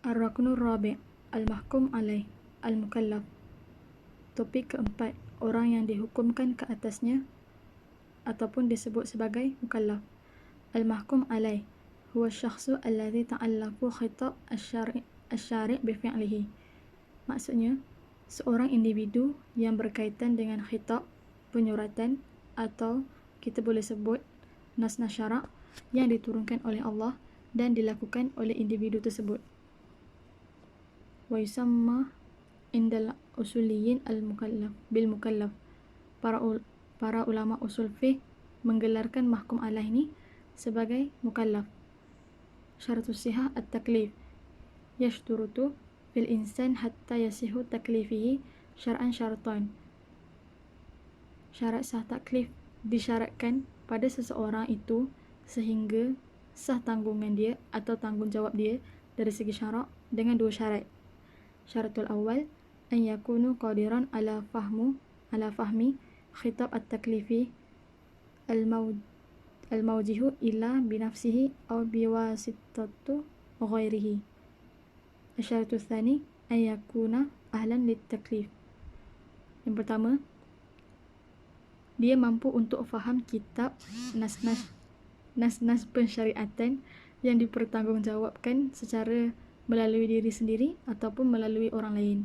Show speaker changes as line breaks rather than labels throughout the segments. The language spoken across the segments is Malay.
Ar-Raknur Rabi' Al-Mahkum Alaih Al-Mukallaf. Topik keempat, orang yang dihukumkan ke atasnya ataupun disebut sebagai mukallaf. Al-Mahkum Alaih huwa syakhsu alladhi ta'allaqu khitab asy-syari' bifi'lihi. Maksudnya, seorang individu yang berkaitan dengan khitab, penyuratan, atau kita boleh sebut nas-nas syarak yang diturunkan oleh Allah dan dilakukan oleh individu tersebut. Wa yusamma indal usuliyin al-mukallaf bil mukallaf. Para ulama usul fiqh menggelarkan mahkum alaih ni sebagai mukallaf. Syaratus sihah at-taklif yashturutu fil insan hatta yasihu taklifihi syar'an syaratan. Syarat sah taklif disyaratkan pada seseorang itu sehingga sah tanggungan dia atau tanggungjawab dia dari segi syarak dengan dua syarat. Syaratul awal an yakunu qadiran ala fahmi khitab at-taklifi al-mawjihu illa binafsihi aw biwasitatu ghairihi. Syaratul tsani an yakuna ahlan lit-taklif. Yang pertama, dia mampu untuk faham kitab nas-nas pensyariatan yang dipertanggungjawabkan secara melalui diri sendiri ataupun melalui orang lain.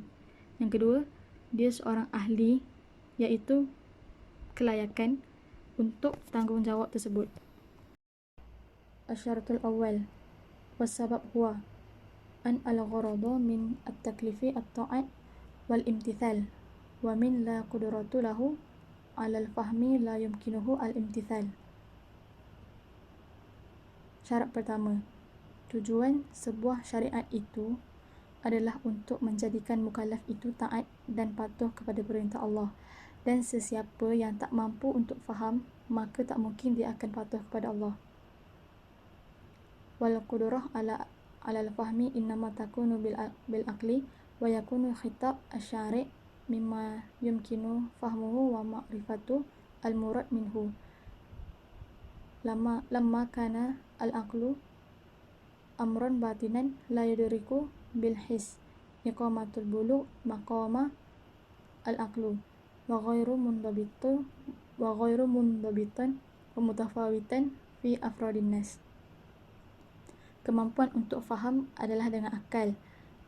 Yang kedua, dia seorang ahli, iaitu kelayakan untuk tanggungjawab tersebut. Asyaratul awal wasabab huwa an al-gharadu min at-taklifi at-ta'at wal imtithal wa min la qudratu lahu ala al-fahmi la yumkinuhu al-imtithal. Syarat pertama, tujuan sebuah syariat itu adalah untuk menjadikan mukallaf itu taat dan patuh kepada perintah Allah, dan sesiapa yang tak mampu untuk faham, maka tak mungkin dia akan patuh kepada Allah. Wal qudrah ala al-fahmi innama takunu bil aqli wa yakunu khitab asy-syari' mimma yumkinu fahmuhu wa ma'rifatu al-murad minhu. Lamma kana al-aqlu amran batinan la yudriku bil his iqamatul bulugh maqama al-aqlu wa ghairu mundabitan wa mutafawitan fi afradin nas. Kemampuan untuk faham adalah dengan akal,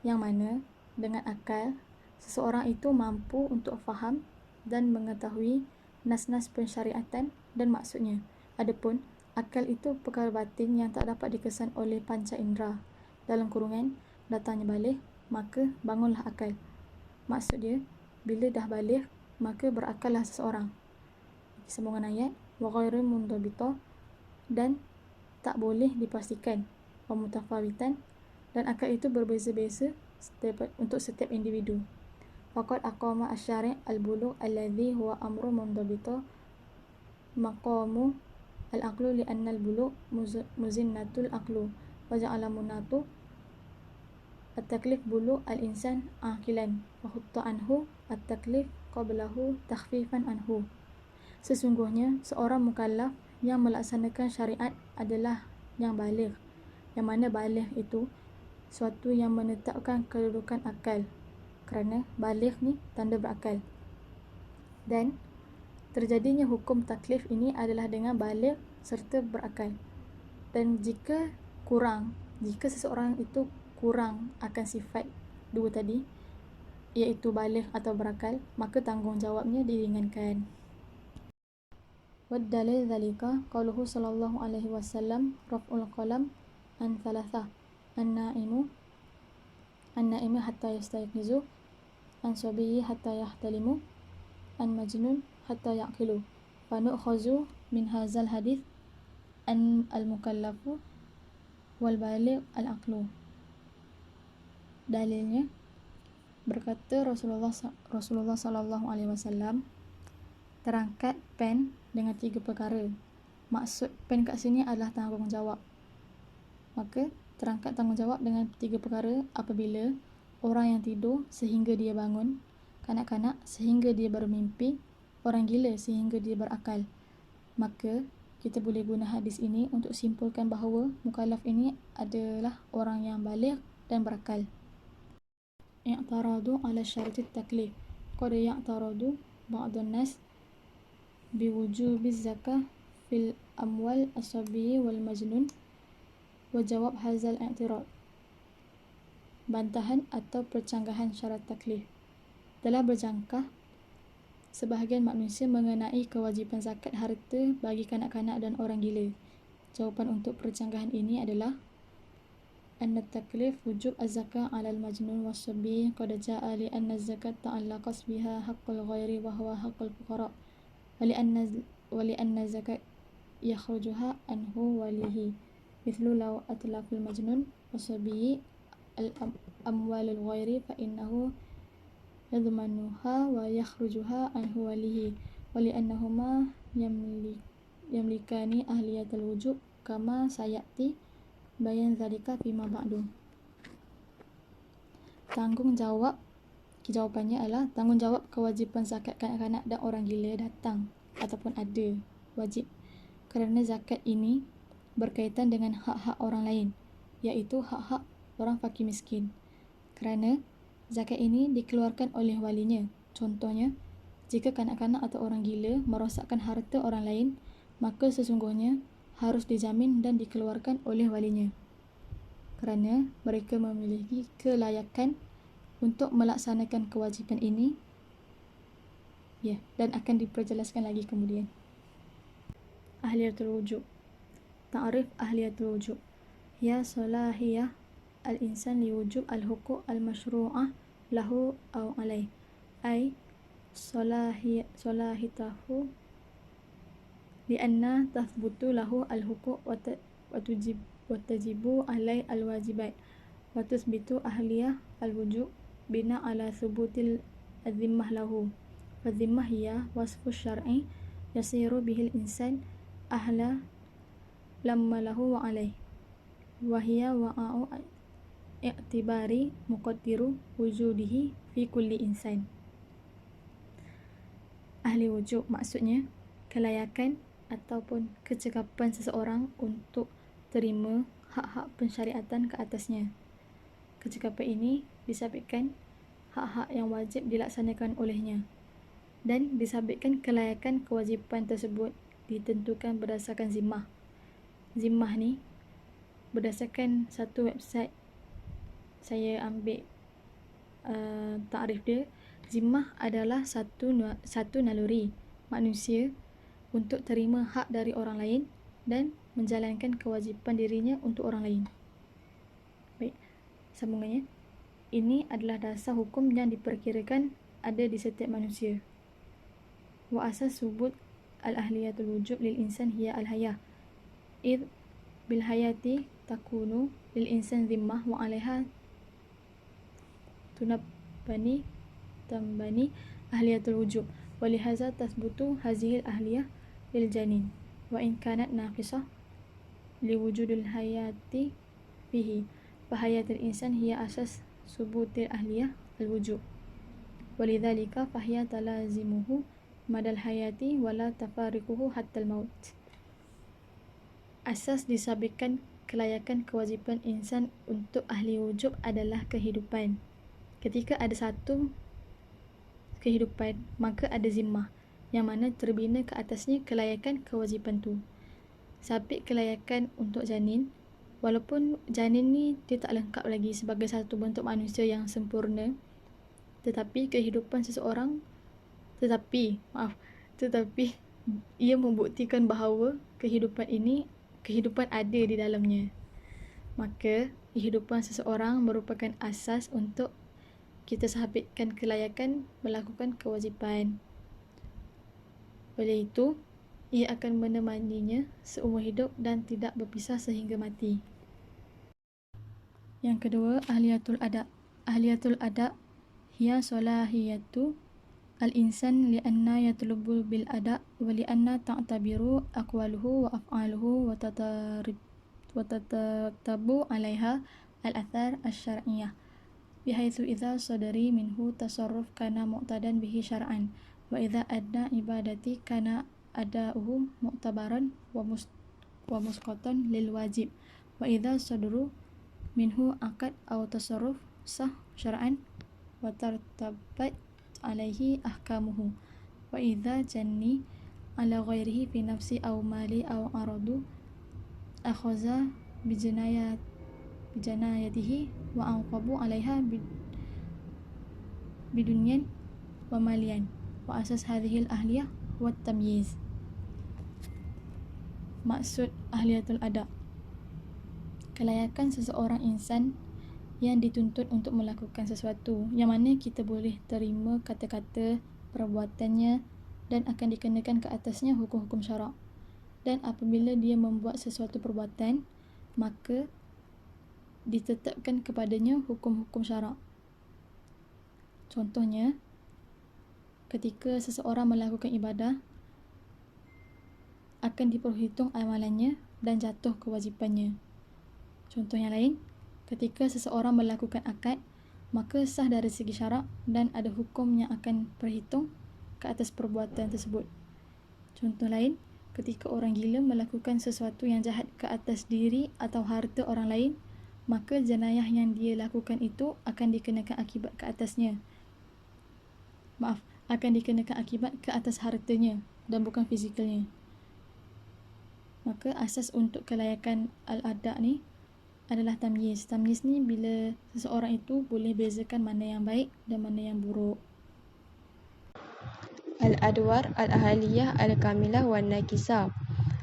yang mana dengan akal seseorang itu mampu untuk faham dan mengetahui nas-nas pensyariatan dan maksudnya. Adapun akal itu perkara batin yang tak dapat dikesan oleh panca indera. Dalam kurungan, datangnya baligh, maka bangunlah akal. Maksud dia, bila dah baligh, maka berakallah seseorang. Sambungan ayat, wa ghairu mundabita, dan tak boleh dipastikan, wa mutafawitan, dan akal itu berbeza-beza untuk setiap individu. Faqad aqama asy-syari' al-bulugh alladhi huwa amru mundabita maqamu al-aqlu li'anna al-bulugh muzinnatul aqlu wa ja'ala munatu at-taklif bulugh al-insan aqilan wa hutta anhu at-taklif qablahu takhfifan anhu. Sesungguhnya seorang mukallaf yang melaksanakan syariat adalah yang baligh, yang mana baligh itu suatu yang menetapkan kedudukan akal, kerana baligh ni tanda berakal. Dan terjadinya hukum taklif ini adalah dengan baligh serta berakal. Dan jika seseorang itu kurang akan sifat dua tadi, iaitu baligh atau berakal, maka tanggungjawabnya diringankan. Waddalil dzalika qauluhu sallallahu alaihi wasallam raf'ul qalam an thalathah an-na'imu hatta yastayqizu an sabiyyi hatta yahtalimu an majnun hatta yaqilu fa nu'khazu min hadzal hadits an al-mukallafu wal baligh al-aqlu. Dalilnya, berkata Rasulullah sallallahu alaihi wasallam, terangkat pen dengan 3 perkara. Maksud pen kat sini adalah tanggungjawab. Maka terangkat tanggungjawab dengan 3 perkara apabila orang yang tidur sehingga dia bangun, kanak-kanak sehingga dia bermimpi, orang gila sehingga dia berakal. Maka kita boleh guna hadis ini untuk simpulkan bahawa mukallaf ini adalah orang yang baligh dan berakal. I'taradu ala syarti taklif. Qad ya'taradu ba'dun nas biwujubi zakah fil amwal as-sabi wal majnun wa jawab hazal i'tirad. Bantahan atau percanggahan syarat taklif. Telah berjangkah sebahagian manusia mengenai kewajipan zakat harta bagi kanak-kanak dan orang gila. Jawapan untuk percanggahan ini adalah anna taklif wujub az-zakah 'ala al-majnun was-sabi qad ja'a li anna az-zakat ta'allaqas biha haqqul ghairi wa huwa haqqul fuqara wa li anna zakat yakhrujuha anhu walihi mithlu law atlaful majnun was-sabi al-amwalul ghairi fa innahu yadhmanuha wa yakhrujuha anhu walihi wa li annahuma yamlikani ahliyatul wujub kama sayati bayan zalika fima ba'du. Jawapannya adalah tanggungjawab kewajipan zakat kanak-kanak dan orang gila datang ataupun ada wajib kerana zakat ini berkaitan dengan hak-hak orang lain, iaitu hak-hak orang fakir miskin. Kerana zakat ini dikeluarkan oleh walinya. Contohnya, jika kanak-kanak atau orang gila merosakkan harta orang lain, maka sesungguhnya harus dijamin dan dikeluarkan oleh walinya. Kerana mereka memiliki kelayakan untuk melaksanakan kewajipan ini, dan akan diperjelaskan lagi kemudian. Ahliyatul wujub. Ta'rif ahliyatul wujub. Ya salahiyah al-insan liwujub al-huquq al-masyru'ah lahu aw alaih. Ay salahitahu lianna tathbutu lahu al-huquq wa tajibu alaih al-wajibat wa tuthbitu ahliyah al-wujub bina ala thubutil az-zimmah lahu. Fa-zimmah hiya wasfu syar'i yasiru bihil insan ahla lamma lahu wa alaih wa hiya wa'a'u i'tibari muqaddiru wujudihi fi kulli insan. Ahli wujub maksudnya kelayakan ataupun kecekapan seseorang untuk terima hak-hak pensyariatan ke atasnya. Kecekapan ini disabitkan hak-hak yang wajib dilaksanakan olehnya, dan disabitkan kelayakan kewajipan tersebut ditentukan berdasarkan zimmah. Zimmah ni berdasarkan satu website saya ambil takrif dia. Zimmah adalah satu naluri manusia untuk terima hak dari orang lain dan menjalankan kewajipan dirinya untuk orang lain. Baik, sambungannya. Ini adalah dasar hukum yang diperkirakan ada di setiap manusia. Wa asas subut al-ahliyatul wujub lil insan hiya al-hayah. Id bil hayati takunu lil insan zimmah wa 'alaiha tambani ahliyatul wujub. Wa lihaza tathbutu hadhihi al-ahliyah lil janin wa in kanat naqisah liwujudil hayati fihi. Fa hayatul insan hiya asas subutil ahliyah al-wujub. Walidzalika fahiya talazimuhu madal hayati wala tafariquhu hatta al-maut. Asas disabitkan kelayakan kewajipan insan untuk ahli wujub adalah kehidupan. Ketika ada satu kehidupan, maka ada zimmah yang mana terbina ke atasnya kelayakan kewajipan tu. Sabit kelayakan untuk janin, walaupun janin ni dia tak lengkap lagi sebagai satu bentuk manusia yang sempurna, tetapi ia membuktikan bahawa kehidupan ada di dalamnya. Maka kehidupan seseorang merupakan asas untuk kita sabitkan kelayakan melakukan kewajipan. Oleh itu, ia akan menemaninya seumur hidup dan tidak berpisah sehingga mati. Yang kedua, ahliyatul adab. Ahliyatul adab hiya salahiyatu al-insan li'anna yatlubu bil adab wa li'anna ta'tabiru aqwaluhu wa af'aluhu wa tatatabu 'alaiha al-athar asy-syar'iyyah bihaitsu idza sadari minhu tasarruf kana muqtadan bihi syar'an wa idza adna ibadati kana ada'uhu mu'tabaran wa musqatan lil wajib wa idza sadru minhu aqad aw tasarruf sah syar'an wa tartabat alaihi ahkamuhu wa idza janni ala ghairihi fi nafsi aw mali aw aradu akhaza bijanayatihi wa anqabu alaiha bidunyan wa malian wa asas hadhihi al-ahliyah wa tamyiz. Maksud ahliyatul ada, kelayakan seseorang insan yang dituntut untuk melakukan sesuatu yang mana kita boleh terima kata-kata perbuatannya dan akan dikenakan ke atasnya hukum-hukum syarak. Dan apabila dia membuat sesuatu perbuatan, maka ditetapkan kepadanya hukum-hukum syarak. Contohnya, ketika seseorang melakukan ibadah, akan diperhitung amalannya dan jatuh kewajipannya. Contoh yang lain, ketika seseorang melakukan akad, maka sah dari segi syarak dan ada hukum yang akan berhitung ke atas perbuatan tersebut. Contoh lain, ketika orang gila melakukan sesuatu yang jahat ke atas diri atau harta orang lain, maka jenayah yang dia lakukan itu akan dikenakan akibat ke atasnya. Akan dikenakan akibat ke atas hartanya dan bukan fizikalnya. Maka asas untuk kelayakan al-ada ni adalah tamyiz. Tamyiz ni bila seseorang itu boleh bezakan mana yang baik dan mana yang buruk.
Al-adwar, al-ahliyah, al-kamilah wa nakisah.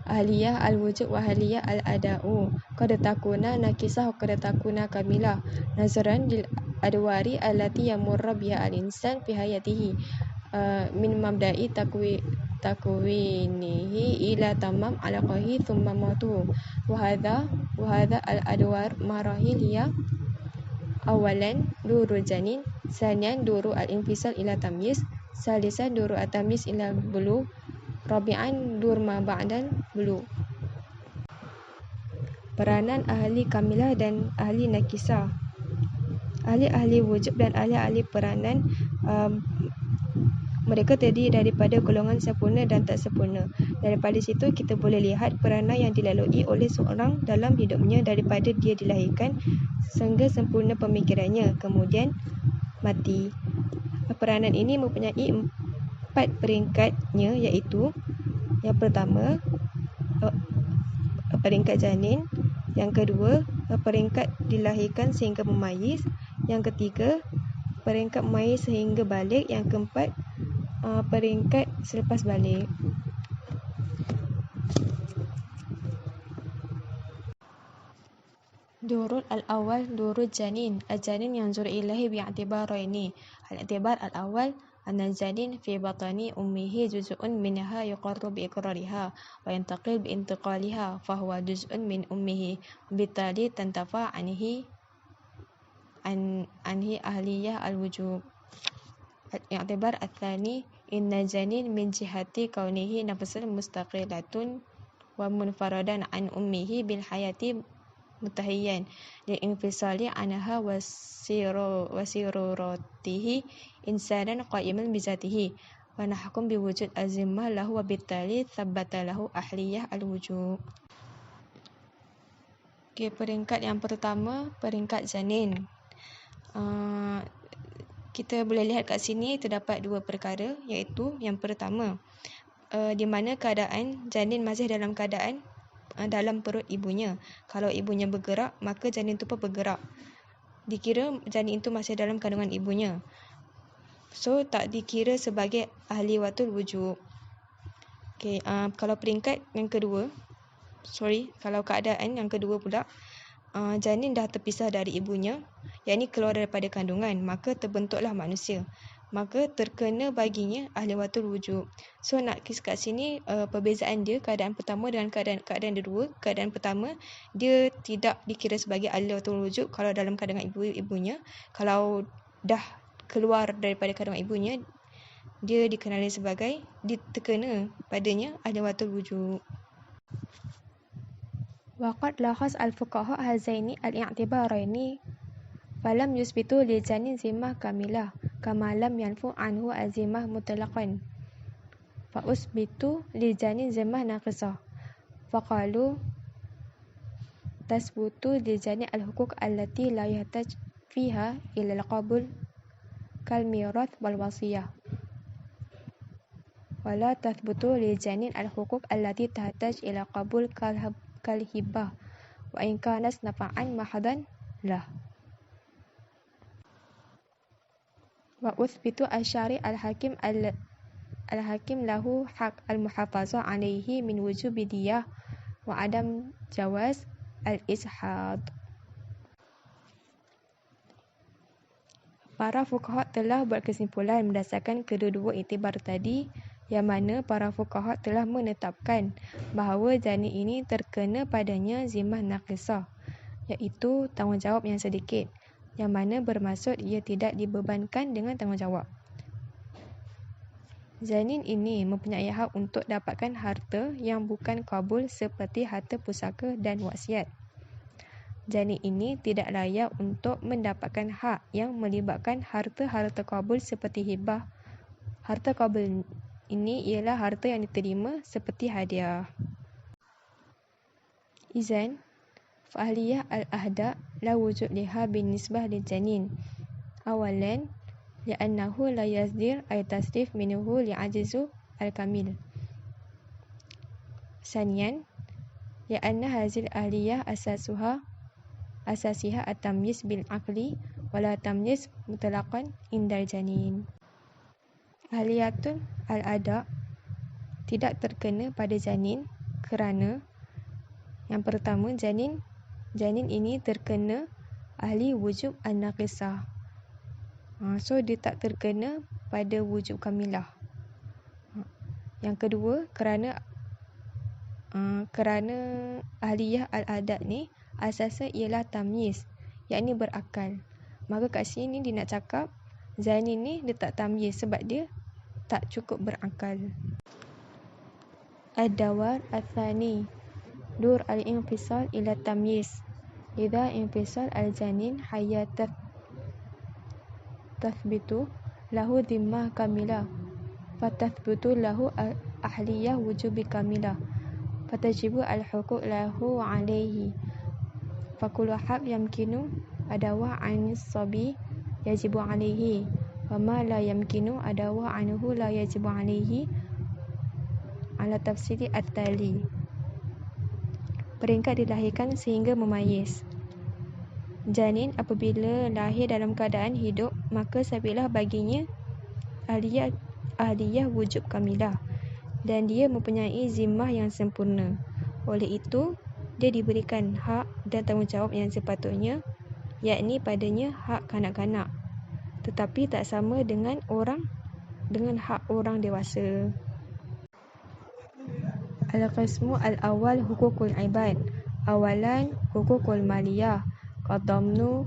Ahliyah al-wujud wa ahliyah al-ada'u. Qad takuna nakisah wa qad takuna kamilah. Nazaran lil adwari allati yamurra biha al-insan fi hayatihi min mabda'i takwinihi ila tamam alaqahi thumma mautuhu. Wa hadha al-adwar marahil hiya awalan duru janin, saniyan duru al-infisal ila tamyiz, salisan duru at-tamyiz ila bulu, rabi'an dur ma ba'dal bulu. Peranan ahli kamilah dan ahli nakisah. Ahli-ahli wujud dan ahli-ahli peranan mereka terdiri daripada golongan sempurna dan tak sempurna. Daripada situ kita boleh lihat peranan yang dilalui oleh seorang dalam hidupnya daripada dia dilahirkan sehingga sempurna pemikirannya, kemudian mati. Peranan ini mempunyai 4 peringkatnya, iaitu yang pertama, peringkat janin, yang kedua, peringkat dilahirkan sehingga memayis, yang ketiga, peringkat memayis sehingga balik, yang keempat, peringkat selepas balik. Durul al-awwal durul janin. Al-janin yanzur ilahi bi'atibaraini. Al-i'tibar al-awwal anna al-janin fi batani ummihi juz'un minha yuqarru bi'iqrariha wa yantaqil bi'intiqaliha fahuwa juz'un min ummihi, bitali tantafa anhi ahliyah al-wujub. Al-i'tibar al-thani inna al-janin min jihati kaunihi nafsan mustaqilatun wa munfaradan an ummihi bil hayati mutahiyan li'infisali anha wasiruratihi insanan qa'iman bizatihi wa nahkum biwujud azimah lahu wa bitali thabbata lahu ahliyah al-wujub. Okay, peringkat yang pertama, peringkat janin. Kita boleh lihat kat sini terdapat 2 perkara, iaitu yang pertama, di mana keadaan janin masih dalam keadaan dalam perut ibunya. Kalau ibunya bergerak, maka janin itu pun bergerak. Dikira janin itu masih dalam kandungan ibunya. So, tak dikira sebagai ahli watul wujub. Okay, kalau peringkat yang kedua, kalau keadaan yang kedua pula, janin dah terpisah dari ibunya, yakni keluar daripada kandungan, maka terbentuklah manusia. Maka terkena baginya ahli watul wujub. So nak kis kat sini perbezaan dia keadaan pertama dengan keadaan kedua. Keadaan pertama dia tidak dikira sebagai ahli watul wujub kalau dalam kandungan ibunya. Kalau dah keluar daripada kandungan ibunya, dia dikenali sebagai terkena padanya ahli watul wujub. Waqad lakhas al-fuqaha hazaini al-i'tibaraini falam yusbitu lil janin zimmah kamilah kama lam yanfu anhu azimah mutlaqan fa usbitu lil janin zimmah naqisah faqalu tasbutu liljani' al-huquq allati la yahtaj fiha ila al-qabul kal mirath wal wasiyah. Wala tathbutu liljani' al-huquq allati tahtaj ila qabul kal hibah wa in kanat nafa'an mahdan lah. Wa uthbitu asyari al-hakim lahu haq al-muhafazah alaihi min wujubi diyah wa adam jawaz al-ishad. Para fuqaha telah buat kesimpulan berdasarkan kedua-dua iktibar tadi, yang mana para fuqaha telah menetapkan bahawa janin ini terkena padanya zimmah naqisah, iaitu tanggungjawab yang sedikit, yang mana bermaksud ia tidak dibebankan dengan tanggungjawab. Janin ini mempunyai hak untuk dapatkan harta yang bukan qabul seperti harta pusaka dan wasiat. Janin ini tidak layak untuk mendapatkan hak yang melibatkan harta-harta qabul seperti hibah. Harta qabul ini ialah harta yang diterima seperti hadiah. Izan, fa'ahliyah al-ahda la wujud liha bin nisbah lil janin. Awalan, li'annahu la yazdir ay tasrif minhu li'ajizu al-kamil. Saniyan, li'anna hazil ahliyah asasiha at-tamyiz bil aqli wala tamyiz mutlaqan indal janin. Ahliyatul al-ada tidak terkena pada janin kerana yang pertama, janin ini terkena ahli wujub an-naqisah. So dia tak terkena pada wujub kamilah. Yang kedua, kerana ahliyah al-adat ni asasnya ialah tamyiz, yakni berakal. Maka kat sini dia nak cakap janin ni dia tak tamyiz sebab dia tak cukup berakal. Ad-dawar al-thani dur al-infisal ila tamyiz. Idza infisal al-janin hayat tathbitu lahu dhimmah kamilah fatathbutu lahu ahliyah wujubi kamilah fatajibu al-huquq lahu alayhi fakulu hab yamkinu adawa anis sabi yajibu alayhi wa ma la yamkinu adawa anhu la yajibu alayhi ala tafsiri at-tali. Peringkat dilahirkan sehingga memayis. Janin apabila lahir dalam keadaan hidup, maka sabitlah baginya ahliyah wujub kamilah dan dia mempunyai zimmah yang sempurna. Oleh itu, dia diberikan hak dan tanggungjawab yang sepatutnya, yakni padanya hak kanak-kanak, tetapi tak sama dengan hak orang dewasa. Al-qismu al-awwal huququl ibad. Awalan huququl maliyah qadamnu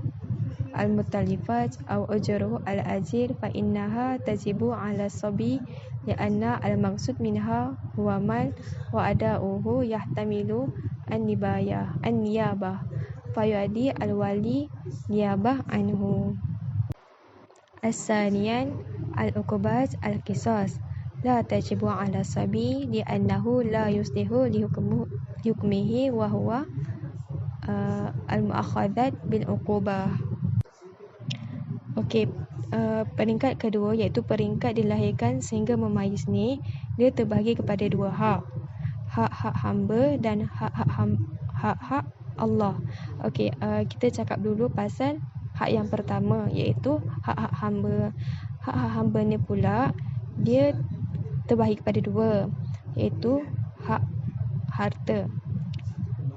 al-mutalifat aw ujruhu al-ajir fa innaha tajibu 'ala sabi li'anna al-maqsud minha huwa mal wa ada'uhu yahtamilu an-niyabah fa yu'addi al-wali niyabah anhu. As-saniyan al-uqubat al-qisas la tajibu 'ala sabi li'annahu la yuslihu li hukmihi wa huwa al-mu'akhadzat bil uqubah. Okey, peringkat kedua iaitu peringkat dilahirkan sehingga memayis ni, dia terbahagi kepada dua hak. Hak-hak hamba dan hak-hak Allah. Okey, kita cakap dulu pasal hak yang pertama iaitu hak-hak hamba. Hak-hak hamba ni pula dia terbahagi kepada dua, iaitu hak harta.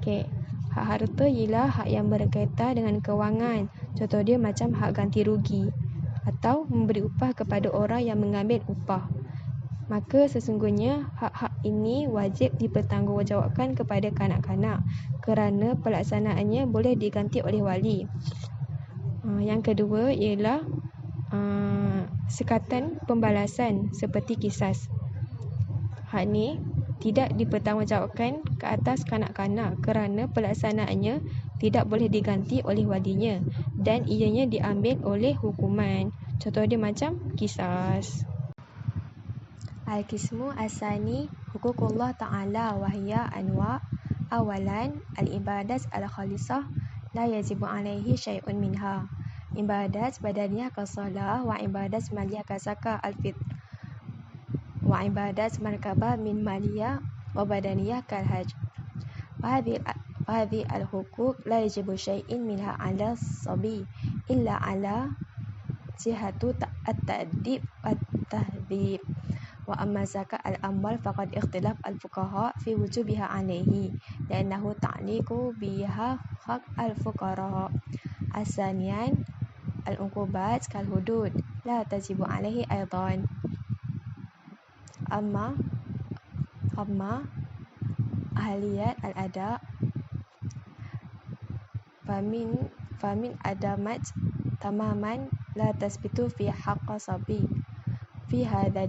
Okey, hak harta ialah hak yang berkaitan dengan kewangan. Contoh dia macam hak ganti rugi atau memberi upah kepada orang yang mengambil upah. Maka sesungguhnya hak-hak ini wajib dipertanggungjawabkan kepada kanak-kanak kerana pelaksanaannya boleh diganti oleh wali. Yang kedua ialah sekatan pembalasan seperti kisas. Hak ni tidak dipertanggungjawabkan ke atas kanak-kanak kerana pelaksanaannya tidak boleh diganti oleh walinya dan ianya diambil oleh hukuman. Contoh dia macam kisas. Al-qismu as-sani huququllah ta'ala wa hiya anwa'. Awalan, al-ibadat al-khalisah la yajibu alaihi syai'un minha. Ibadat badaniyah kasalah wa ibadat maliyah kasakah al-fitr wa ibadat markabah min maliyah wa badaniyah kal-hajj. فهذه الحقوق لا يجب شيء منها على الصبي إلا على جهة التأديب والتهذيب. وأما زكاة الأموال فقد اختلف الفقهاء في وجوبها عليه لأنه تعلق بها حق الفقراء. الثانيا العقوبات كالحدود لا تجب عليه أيضا. أما أهلية الأداء فمن أدمت تماما لا تثبت في حق صبي في هذا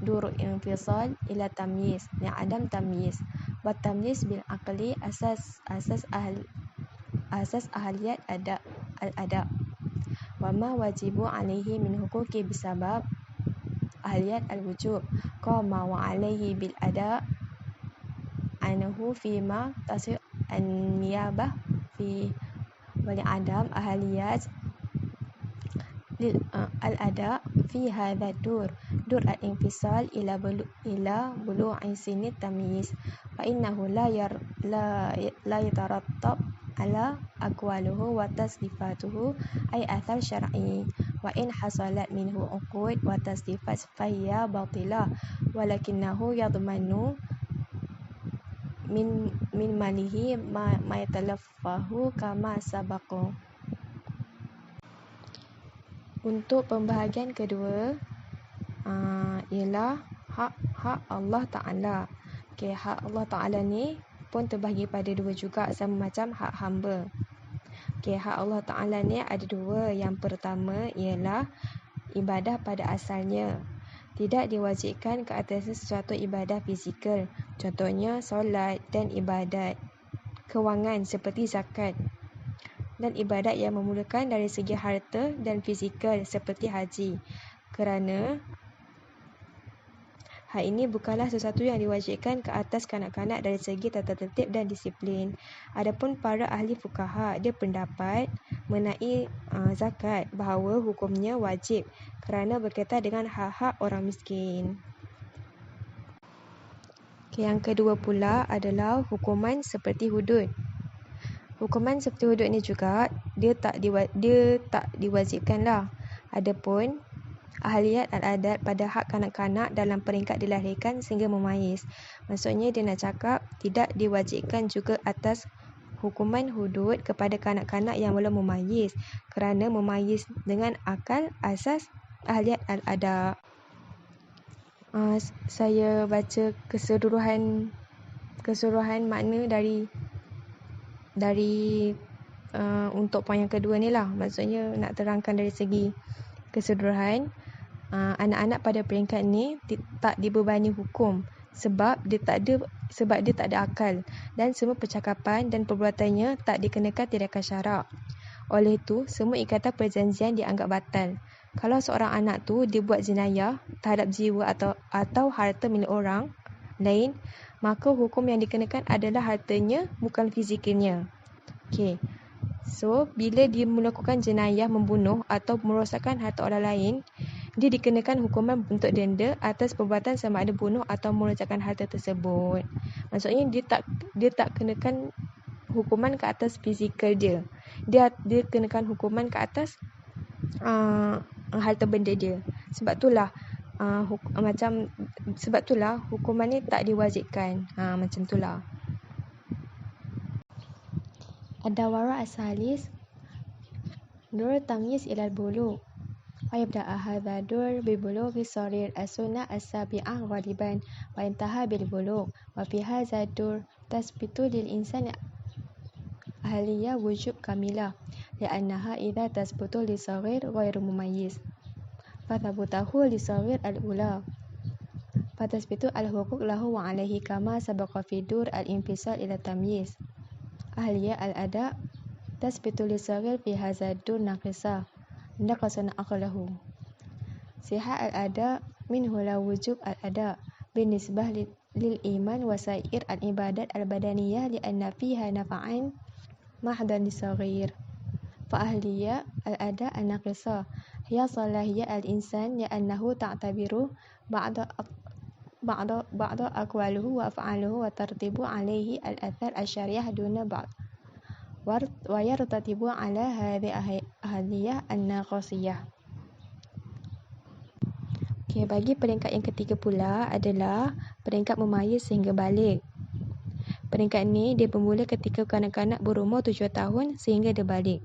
دور انفصال إلى تمييز لعدم تمييز. والتمييز بالعقل أساس أهلية الأداء. وما واجب عليه من حقوق بسبب أهلية الوجوب قام وعليه بالأداء عنه فيما تصح النيابة فيه. ولعدم أهلية الأداء في هذا دور الانفصال إلى بلوغ سن التمييز فإنه لا يترتب على أقواله وتصريفاته أي أثر شرعي. وإن حصلت منه عقود وتصريفات فهي باطلة ولكنه يضمن من ماله ما يتلفه كما سبق. Untuk pembahagian kedua ialah hak Allah Ta'ala. Hak Allah Ta'ala ni pun terbahagi pada dua juga, sama macam hak hamba. Hak Allah Ta'ala ni ada dua. Yang pertama ialah ibadah pada asalnya. Tidak diwajibkan ke atas sesuatu ibadah fizikal. Contohnya solat dan ibadat kewangan seperti zakat. Dan ibadat yang memulakan dari segi harta dan fizikal seperti haji. Kerana hal ini bukanlah sesuatu yang diwajibkan ke atas kanak-kanak dari segi tata tertib dan disiplin. Adapun para ahli fuqaha, dia pendapat mengenai zakat bahawa hukumnya wajib kerana berkaitan dengan hak-hak orang miskin. Yang kedua pula adalah hukuman seperti hudud. Hukuman seperti hudud ni juga dia tak diwajibkan lah. Adapun ahliyat al-adat pada hak kanak-kanak dalam peringkat dilahirkan sehingga memayis. Maksudnya dia nak cakap tidak diwajibkan juga atas hukuman hudud kepada kanak-kanak yang belum memayis kerana memayis dengan akal asas ahliyat al-adat. Saya baca keseluruhan makna dari untuk poin yang kedua ni lah. Maksudnya nak terangkan dari segi keseluruhan, anak-anak pada peringkat ni tak dibebani hukum sebab dia tak ada akal dan semua percakapan dan perbuatannya tak dikenakan tindakan syarak. Oleh itu, semua ikatan perjanjian dianggap batal. Kalau seorang anak tu dia buat jenayah terhadap jiwa atau harta milik orang lain, maka hukum yang dikenakan adalah hartanya, bukan fizikalnya. So, bila dia melakukan jenayah membunuh atau merosakkan harta orang lain, dia dikenakan hukuman bentuk denda atas perbuatan sama ada bunuh atau merosakkan harta tersebut. Maksudnya dia tak kenakan hukuman ke atas fizikal dia. Dia kenakan hukuman ke atas harta benda dia. Sebab itulah hukuman ni tak diwajibkan. Macam itulah. Ad-dawara as-salis dur tamyiz ila al-bulugh. ويبدأ هذا الدور ببلوغ الصغير السنة السابعة غالبا وانتهى بالبلوغ. وفي هذا الدور تثبت للإنسان أهلية وجوب كاملة لأنها إذا تثبت للصغير غير مميز فثبته للصغير الأولى فتثبت الحقوق له وعليه كما سبق في دور الانفصال إلى التمييز. أهلية الأداء تثبت للصغير في هذا الدور ناقصة صحة الأداء منه لا وجوب الأداء بالنسبة للإيمان وسائر العبادات البدنية لأن فيها نفعا محضا للصغير. فأهلية الأداء الناقصة هي صلاحية الإنسان لأنه تعتبر بعض أقواله وأفعاله وترتب عليه الآثار الشرعية دون بعض، ويرتب على هذه الأهلية الناقصية. Bagi peringkat yang ketiga pula adalah peringkat memayis sehingga balik. Peringkat ni dia bermula ketika kanak-kanak berumur 7 tahun sehingga dia balik.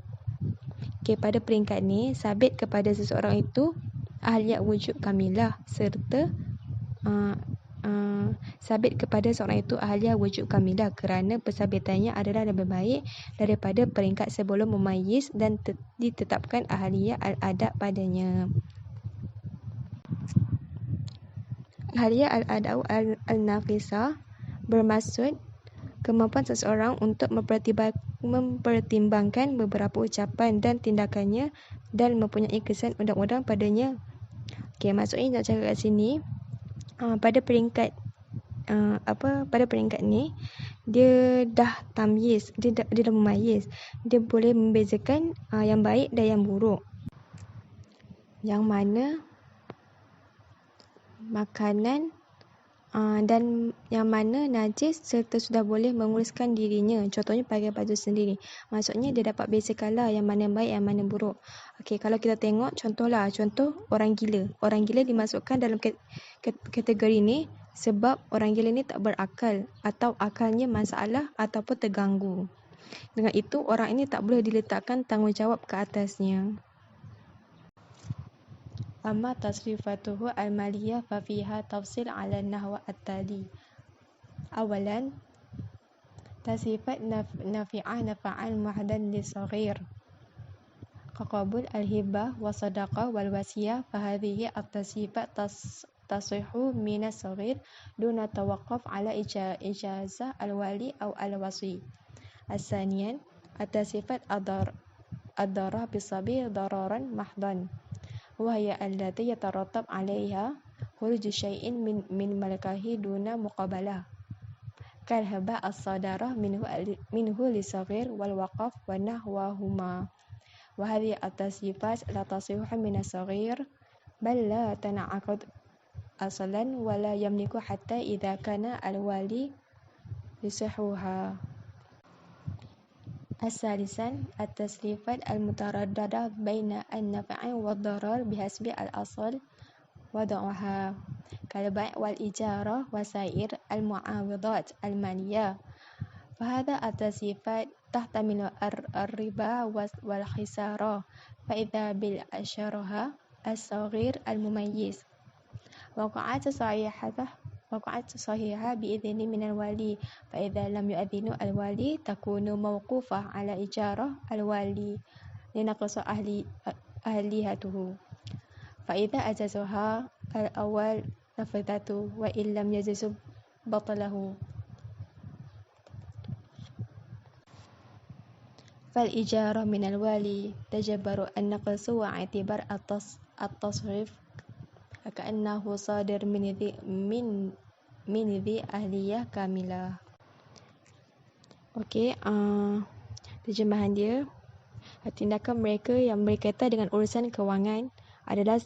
Pada peringkat ni sabit kepada seseorang itu ahliyat wujud kamilah serta sabit kepada seorang itu ahliyat wujud kamilah kerana persabitannya adalah lebih baik daripada peringkat sebelum memayis dan ditetapkan ahliyat al-adab padanya. Ahliyat al-adab al-naqisah bermaksud kemampuan seseorang untuk mempertimbangkan beberapa ucapan dan tindakannya dan mempunyai kesan undang-undang padanya. Maksudnya nak cakap kat sini pada peringkat ni dia dah tamyiz, dia dah memayis, dia boleh membezakan yang baik dan yang buruk, yang mana makanan dan yang mana najis serta sudah boleh menguruskan dirinya, contohnya pakai baju sendiri. Maksudnya dia dapat bezakanlah yang mana baik, yang mana buruk. Kalau kita tengok contoh orang gila dimasukkan dalam kategori ni sebab orang gila ni tak berakal atau akalnya masalah ataupun terganggu. Dengan itu orang ini tak boleh diletakkan tanggungjawab ke atasnya. Amma tasrifatuhu al-maliyah fafiha tafsil ala nahwa at-tali. Awalan, tasrifat nafi'ah nafa'an muhdan li-saghir kaqabul al-hibah wa sadaqah wal wasiyah fahadhihi at-tasrifat tasihhu min as-saghir duna tawaqquf ala ijazah al-wali aw al-wasi. Asaniyan, at-tasrifat ad-darah bis-sabi dararan mahdan وهي التي يترتب عليها خروج شيء من ملكه دون مقابلة كالهبة الصادرة منه للصغير والوقف ونحوهما. وهذه التصريفات لا تصح من الصغير بل لا تنعقد أصلا ولا يملك حتى إذا كان الوالي يصحها. الثالثا، التصريفات المترددة بين النفع والضرر بحسب الأصل وضعها كالبيع والإجارة وسائر المعاوضات المالية. فهذا التصريفات تحتمل الربا والخسارة فإذا بالأشرها الصغير المميز وقعت صحيحة بإذن من الوالي، فإذا لم يؤذن الوالي تكون موقوفة على إجارة الوالي لنقص أهليته، فإذا أجازها الأول نفذته وإن لم يجز بطله. فالإجارة من الوالي تجبر النقص واعتبار التصريف كأنه صادر من ذي أهلية كاملة. Terjemahan dia, tindakan mereka yang berkaitan dengan urusan kewangan adalah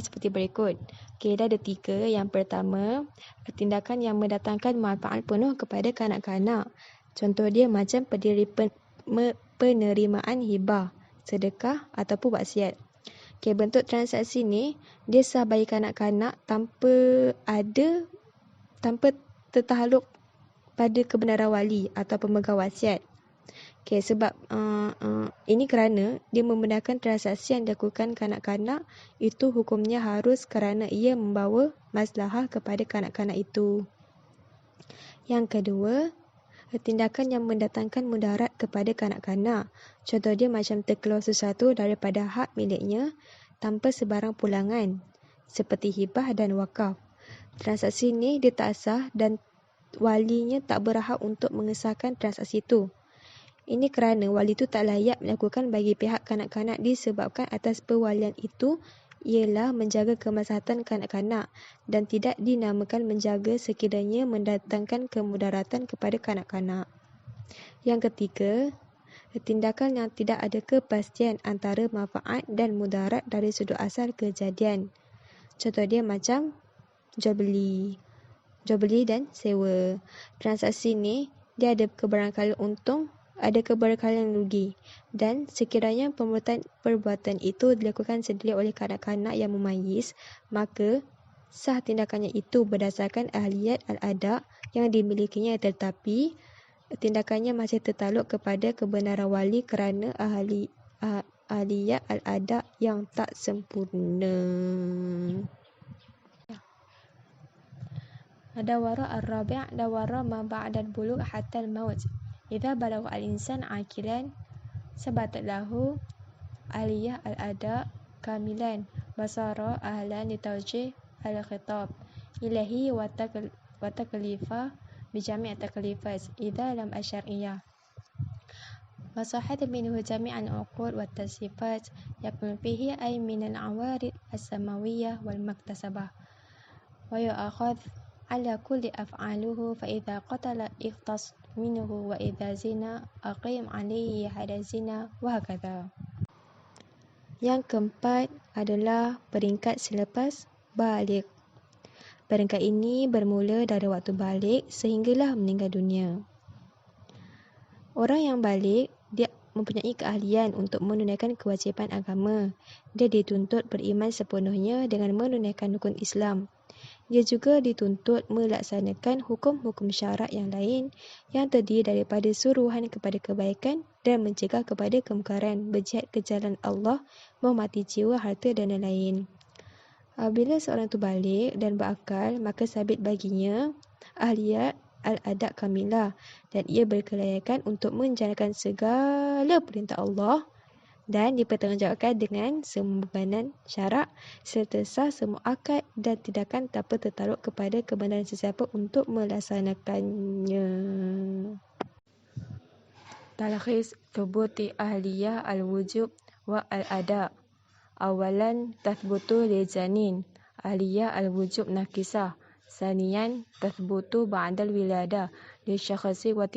seperti berikut. Dah ada 3. Yang pertama, tindakan yang mendatangkan manfaat penuh kepada kanak-kanak. Contoh dia macam penerimaan hibah, sedekah ataupun wasiat. Bentuk transaksi ni dia sah bagi kanak-kanak tanpa tertakluk pada kebenaran wali atau pemegang wasiat. Sebab ini kerana dia membenarkan transaksi yang dilakukan kanak-kanak itu hukumnya harus kerana ia membawa maslahah kepada kanak-kanak itu. Yang kedua, tindakan yang mendatangkan mudarat kepada kanak-kanak. Contoh dia macam terkeluar sesuatu daripada hak miliknya tanpa sebarang pulangan, seperti hibah dan wakaf. Transaksi ini dia tak sah dan walinya tak berhak untuk mengesahkan transaksi itu. Ini kerana wali itu tak layak melakukan bagi pihak kanak-kanak disebabkan atas perwalian itu ialah menjaga kemaslahatan kanak-kanak dan tidak dinamakan menjaga sekiranya mendatangkan kemudaratan kepada kanak-kanak. Yang ketiga, tindakan yang tidak ada kepastian antara manfaat dan mudarat dari sudut asal kejadian. Contoh dia macam jual beli dan sewa. Transaksi ni dia ada kebarangkalian untung, ada kebarangkalian rugi, dan sekiranya perbuatan itu dilakukan sendiri oleh kanak-kanak yang memayis, maka sah tindakannya itu berdasarkan ahliyat al-ada yang dimilikinya, tetapi tindakannya masih tertakluk kepada kebenaran wali kerana ahliyat al-ada yang tak sempurna. Dawara al-rabi' dawara ma ba'da al-bulugh hatta al-maut. Idza balagha al-insan aqilan sabatat lahu ahliyah al-ada kamilan basara ahlan litawjih al-khitab ilahi wa taklifa bijami' at-taklifat idza lam asyariyah. وصحت منه جميع العقول والتصريفات يكون فيه أي من العوارض السماوية والمكتسبة ويؤخذ على كل أفعاله فإذا قتل اختص منه وإذا زنا أقيم عليه حد الزنا وهكذا. Yang keempat adalah peringkat selepas balik. Peringkat ini bermula dari waktu balik sehinggalah meninggal dunia. Orang yang balik, dia mempunyai keahlian untuk menunaikan kewajipan agama. Dia dituntut beriman sepenuhnya dengan menunaikan rukun Islam. Dia juga dituntut melaksanakan hukum-hukum syarak yang lain yang terdiri daripada suruhan kepada kebaikan dan mencegah kepada kemungkaran, berjihad ke jalan Allah, menghormati jiwa, harta dan lain-lain. Bila seorang itu balik dan berakal, maka sabit baginya ahliyat al-adab kamilah dan ia berkelayakan untuk menjalankan segala perintah Allah dan dipertanggungjawabkan dengan semua bebanan syarak serta sah semua akad dan tindakan tanpa tertakluk kepada kebenaran sesiapa untuk melaksanakannya. Talkhis thubuti ahliyah al-wujub wa al-adab. Awalan tathbutu lil janin ahliyah al-wujub nakisah. Saniyan tathbutu ba'dal wilada li syakhsi wa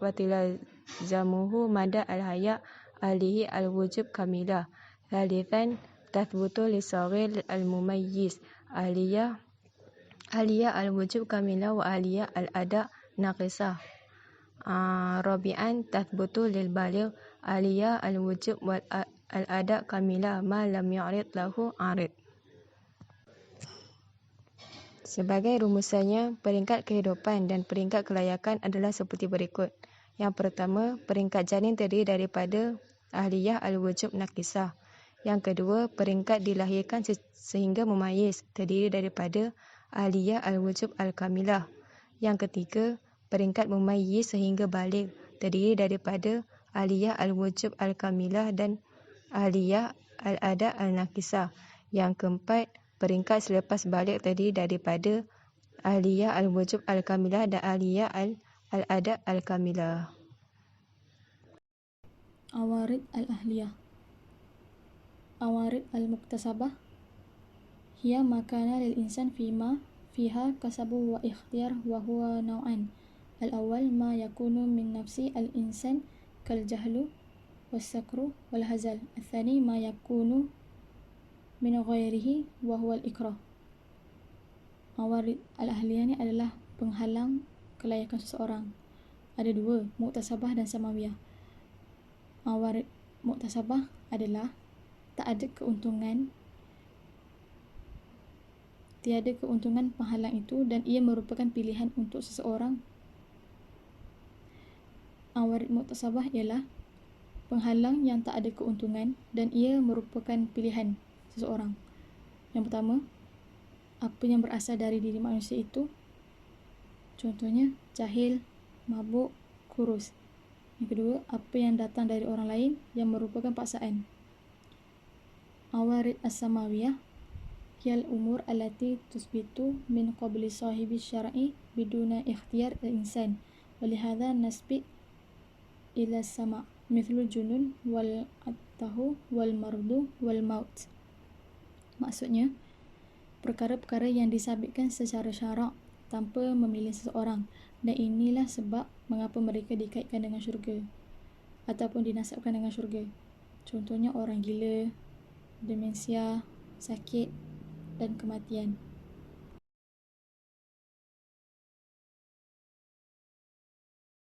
tilazamuhu mada al-haya alihi al-wujub kamilah. Thalithan tathbutu li saghir al-mumayyiz ahliyah al-wujub kamilah wa ahliyah al-ada naqisah. Rabi'an tathbutu lil baligh ahliyah al-wujub wal al-ada kamilah ma lam yu'rid lahu 'arid. Sebagai rumusannya, peringkat kehidupan dan peringkat kelayakan adalah seperti berikut. Yang pertama, peringkat janin terdiri daripada ahliyah al-wujub nakisah. Yang kedua, peringkat dilahirkan sehingga memayis terdiri daripada ahliyah al-wujub al-kamilah. Yang ketiga, peringkat memayis sehingga balik terdiri daripada ahliyah al-wujub al-kamilah dan ahliyah al-ada al-nakisah. Yang keempat, peringkat selepas balik terdiri daripada ahliyah al-wujub al-kamilah dan ahliyah al-ada al-kamilah.
Awarid al-ahliyah. Awarid al-muktasabah hiya makana lil insan fima fiha kasabu wa ikhtiyar wa huwa naw'an. Al-awwal ma yakunu min nafsi al-insan kal jahlu was-sakru wal hazal. Al-thani ma yakunu min ghairihi wa huwa al-ikrah. Awarid al-ahliyah ni adalah penghalang kelayakan seseorang. Ada dua, muktasabah dan samawiyah. Awarid muktasabah adalah tak ada keuntungan, tiada keuntungan penghalang itu dan ia merupakan pilihan untuk seseorang. Awarid muktasabah ialah penghalang yang tak ada keuntungan dan ia merupakan pilihan seseorang. Yang pertama, apa yang berasal dari diri manusia itu, contohnya jahil, mabuk, kurus. Yang kedua, apa yang datang dari orang lain yang merupakan paksaan. Awarid as-samawiyah hiyal umur allati tusbitu min qabli sahibi syar'i biduna ikhtiyar al-insan walihadha nasbi ila sama' mithlu junun wal attahu wal mardu wal maut. Maksudnya, perkara-perkara yang disabitkan secara syarak tanpa memilih seseorang, dan inilah sebab mengapa mereka dikaitkan dengan syurga ataupun dinasabkan dengan syurga. Contohnya orang gila, demensia, sakit dan kematian.